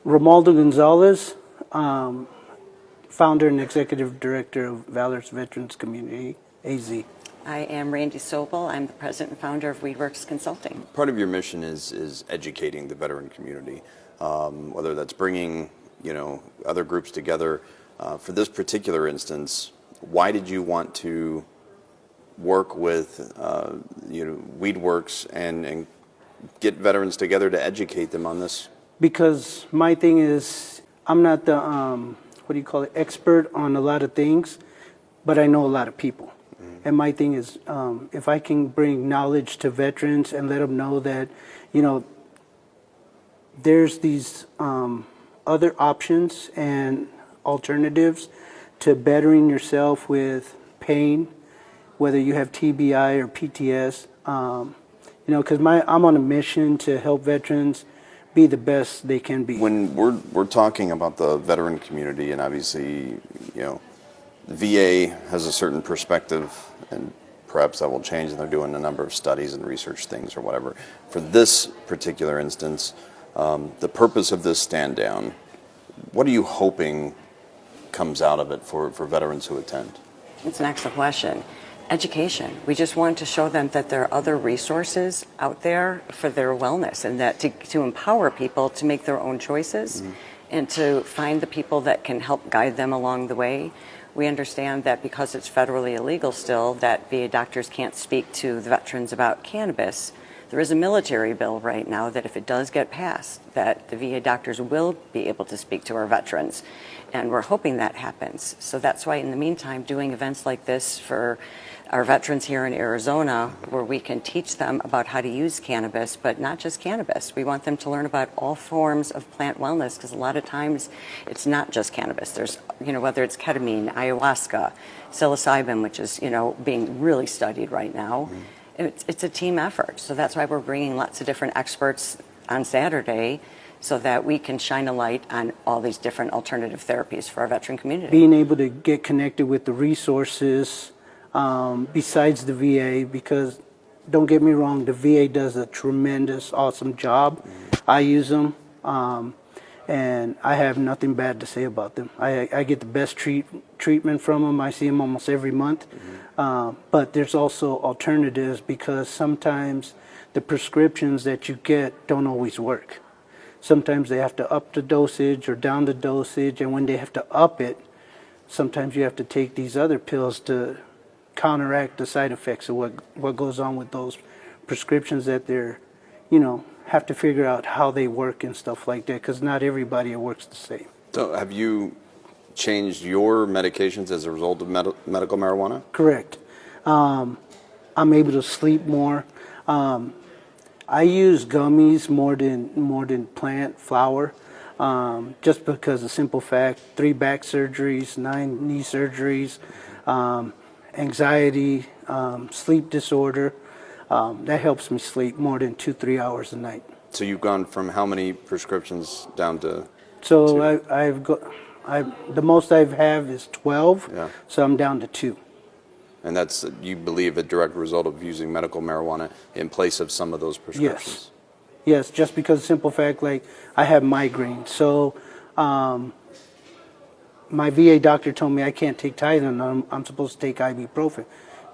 Romaldo Gonzalez, founder and executive director of Valors Veterans Community, AZ. I am Randi Sobel. I'm the president and founder of WeedWorks Consulting. Part of your mission is educating the veteran community, whether that's bringing other groups together. For this particular instance, why did you want to work with WeedWorks and get veterans together to educate them on this? Because my thing is, I'm not the expert on a lot of things, but I know a lot of people. Mm-hmm. And my thing is, if I can bring knowledge to veterans and let them know that, there's these other options and alternatives to bettering yourself with pain, whether you have TBI or PTS, because I'm on a mission to help veterans be the best they can be. When we're talking about the veteran community, and obviously, the VA has a certain perspective, and perhaps that will change, and they're doing a number of studies and research things or whatever. For this particular instance, the purpose of this stand down, what are you hoping comes out of it for veterans who attend? It's an excellent question. Education. We just want to show them that there are other resources out there for their wellness, and that to empower people to make their own choices, mm-hmm. and to find the people that can help guide them along the way. We understand that because it's federally illegal still, that VA doctors can't speak to the veterans about cannabis. There is a military bill right now that if it does get passed, that the VA doctors will be able to speak to our veterans. And we're hoping that happens. So that's why in the meantime, doing events like this for our veterans here in Arizona, where we can teach them about how to use cannabis, but not just cannabis. We want them to learn about all forms of plant wellness, because a lot of times it's not just cannabis. There's, whether it's ketamine, ayahuasca, psilocybin, which is, being really studied right now. Mm-hmm. It's a team effort. So that's why we're bringing lots of different experts on Saturday, so that we can shine a light on all these different alternative therapies for our veteran community. Being able to get connected with the resources besides the VA, because don't get me wrong, the VA does a tremendous, awesome job. Mm-hmm. I use them, and I have nothing bad to say about them. I get the best treatment from them. I see them almost every month. Mm-hmm. But there's also alternatives, because sometimes the prescriptions that you get don't always work. Sometimes they have to up the dosage or down the dosage, and when they have to up it, sometimes you have to take these other pills to counteract the side effects of what goes on with those prescriptions that they're, have to figure out how they work and stuff like that, because not everybody works the same. So have you changed your medications as a result of medical marijuana? Correct. I'm able to sleep more. I use gummies more than plant flower, just because of simple fact: 3 back surgeries, 9 knee surgeries, anxiety, sleep disorder. That helps me sleep more than 2-3 hours a night. So you've gone from how many prescriptions down to? So the most I have is 12. Yeah. So I'm down to 2. And that's, you believe, a direct result of using medical marijuana in place of some of those prescriptions? Yes, just because simple fact, like I have migraines. So my VA doctor told me I can't take Tylenol. I'm supposed to take ibuprofen.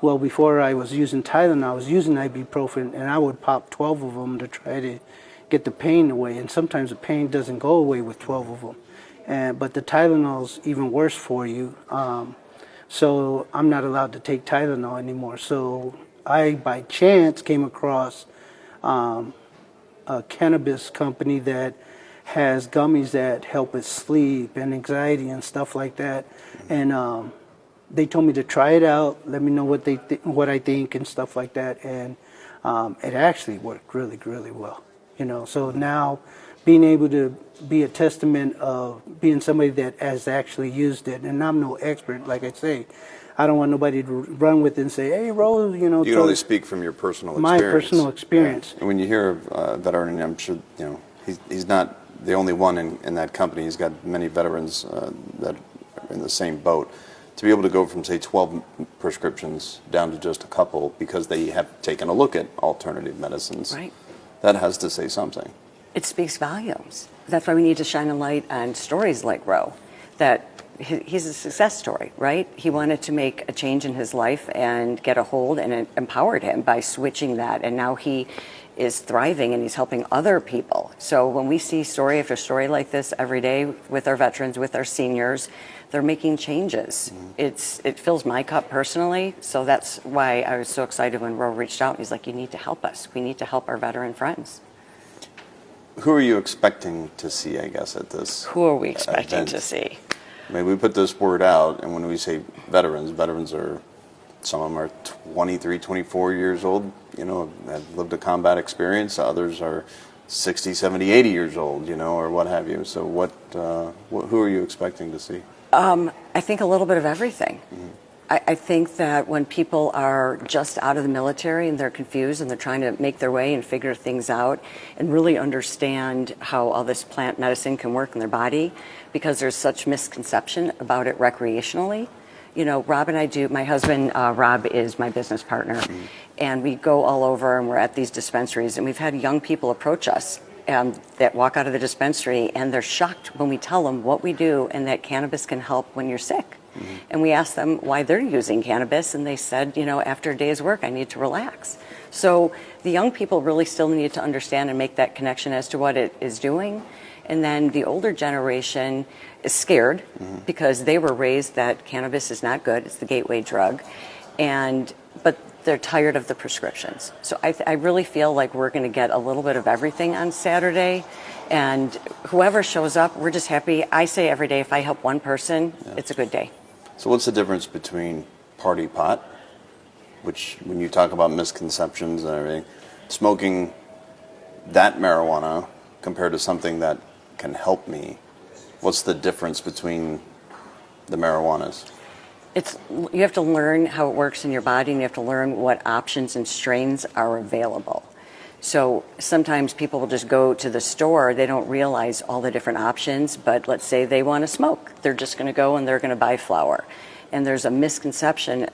Well, before I was using Tylenol, I was using ibuprofen, and I would pop 12 of them to try to get the pain away. And sometimes the pain doesn't go away with 12 of them. But the Tylenol's even worse for you. So I'm not allowed to take Tylenol anymore. So I, by chance, came across a cannabis company that has gummies that help with sleep and anxiety and stuff like that. And they told me to try it out, let me know what I think and stuff like that. And it actually worked really, really well. So now being able to be a testament of being somebody that has actually used it, and I'm no expert, like I say. I don't want nobody to run with it and say, hey, Rose, You can only speak from your personal experience. My personal experience. Yeah. And when you hear of a veteran, I'm sure, he's not the only one in that company. He's got many veterans that are in the same boat. To be able to go from, say, 12 prescriptions down to just a couple because they have taken a look at alternative medicines, right. That has to say something. It speaks volumes. That's why we need to shine a light on stories like Ro, that he's a success story, right? He wanted to make a change in his life and get a hold, and it empowered him by switching that. And now he is thriving and he's helping other people. So when we see story after story like this every day with our veterans, with our seniors, they're making changes. It fills my cup personally. So that's why I was so excited when Ro reached out. He's like, you need to help us. We need to help our veteran friends. Who are you expecting to see, I guess, at this Who are we expecting event? to see? I mean, we put this word out, and when we say veterans are, some of them are 23, 24 years old, you know, have lived a combat experience. Others are 60, 70, 80 years old, you know, or what have you. So who are you expecting to see? I think a little bit of everything. I think that when people are just out of the military and they're confused and they're trying to make their way and figure things out and really understand how all this plant medicine can work in their body, because there's such misconception about it recreationally. You know, Rob and I do, my husband, Rob, is my business partner, and we go all over and we're at these dispensaries, and we've had young people approach us that walk out of the dispensary and they're shocked when we tell them what we do and that cannabis can help when you're sick. And we asked them why they're using cannabis, and they said, you know, after a day's work, I need to relax. So the young people really still need to understand and make that connection as to what it is doing. And then the older generation is scared because they were raised that cannabis is not good. It's the gateway drug. But they're tired of the prescriptions. So I really feel like we're going to get a little bit of everything on Saturday. And whoever shows up, we're just happy. I say every day, if I help one person, it's a good day. So what's the difference between party pot, which when you talk about misconceptions and everything, smoking that marijuana compared to something that can help me? What's the difference between the marijuanas? You have to learn how it works in your body, and you have to learn what options and strains are available. So sometimes people will just go to the store, they don't realize all the different options, but let's say they want to smoke. They're just going to go and they're going to buy flower. And there's a misconception,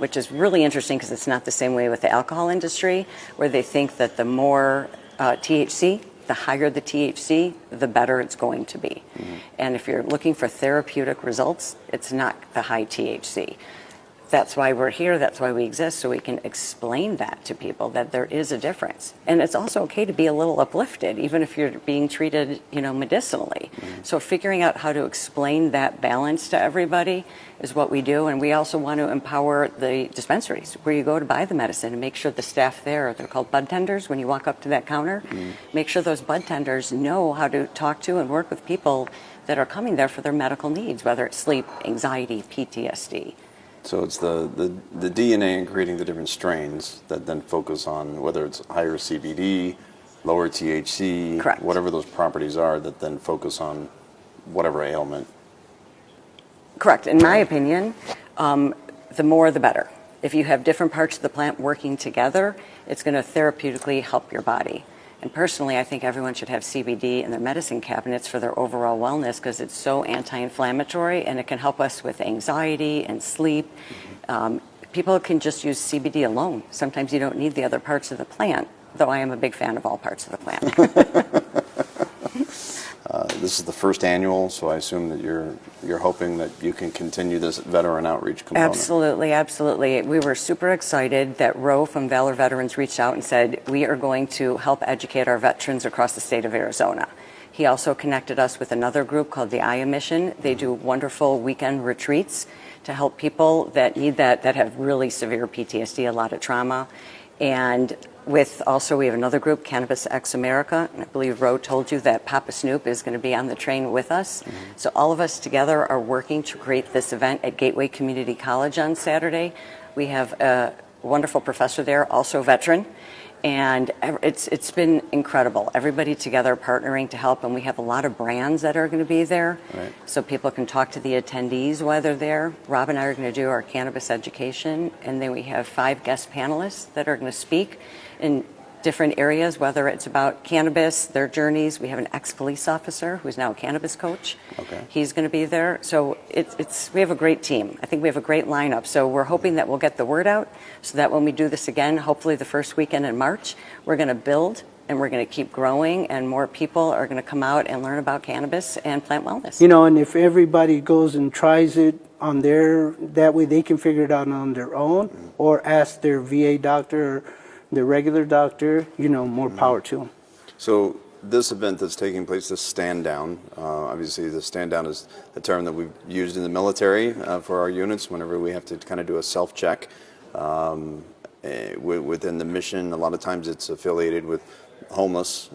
which is really interesting because it's not the same way with the alcohol industry, where they think that the more THC, the higher the THC, the better it's going to be. And if you're looking for therapeutic results, it's not the high THC. That's why we're here, that's why we exist, so we can explain that to people, that there is a difference. And it's also okay to be a little uplifted, even if you're being treated, you know, medicinally. So figuring out how to explain that balance to everybody is what we do. And we also want to empower the dispensaries where you go to buy the medicine and make sure the staff there, they're called bud tenders, when you walk up to that counter, make sure those bud tenders know how to talk to and work with people that are coming there for their medical needs, whether it's sleep, anxiety, PTSD. So it's the DNA in creating the different strains that then focus on whether it's higher CBD, lower THC, Correct. Whatever those properties are, that then focus on whatever ailment. Correct. In my opinion, the more the better. If you have different parts of the plant working together, it's going to therapeutically help your body. And personally, I think everyone should have CBD in their medicine cabinets for their overall wellness because it's so anti-inflammatory and it can help us with anxiety and sleep. People can just use CBD alone. Sometimes you don't need the other parts of the plant, though I am a big fan of all parts of the plant. This is the first annual, so I assume that you're hoping that you can continue this veteran outreach component. Absolutely, absolutely. We were super excited that Ro from Valor Veterans reached out and said, we are going to help educate our veterans across the state of Arizona. He also connected us with another group called the Aya Mission. They do wonderful weekend retreats to help people that need that have really severe PTSD, a lot of trauma. And we have another group, Cannabis X America, and I believe Ro told you that Papa Snoop is going to be on the train with us. So all of us together are working to create this event at Gateway Community College on Saturday. We have a wonderful professor there, also a veteran, and it's been incredible. Everybody together partnering to help, and we have a lot of brands that are going to be there, right, so people can talk to the attendees while they're there. Rob and I are going to do our cannabis education, and then we have 5 guest panelists that are going to speak in different areas, whether it's about cannabis, their journeys. We have an ex-police officer who's now a cannabis coach. Okay. He's going to be there. So we have a great team. I think we have a great lineup. So we're hoping that we'll get the word out so that when we do this again, hopefully the first weekend in March, we're going to build and we're going to keep growing, and more people are going to come out and learn about cannabis and plant wellness. You know, and if everybody goes and tries it on that way they can figure it out on their own, or ask their VA doctor or their regular doctor, you know, more power to them. So this event that's taking place, this stand down, obviously the stand down is a term that we've used in the military for our units whenever we have to kind of do a self-check. Within the mission, a lot of times it's affiliated with homeless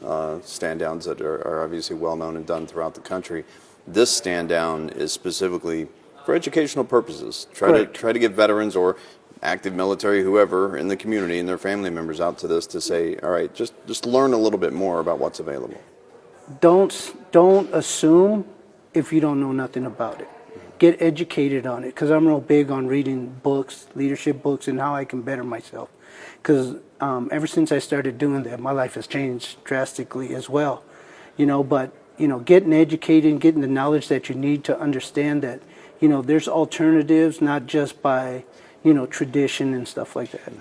stand downs that are obviously well known and done throughout the country. This stand down is specifically for educational purposes. Try to get veterans or active military, whoever in the community and their family members out to this to say, all right, just learn a little bit more about what's available. Don't assume if you don't know nothing about it. Get educated on it, because I'm real big on reading books, leadership books, and how I can better myself. Because ever since I started doing that, my life has changed drastically as well. You know, but you know, getting educated, getting the knowledge that you need to understand that, you know, there's alternatives, not just by, you know, tradition and stuff like that.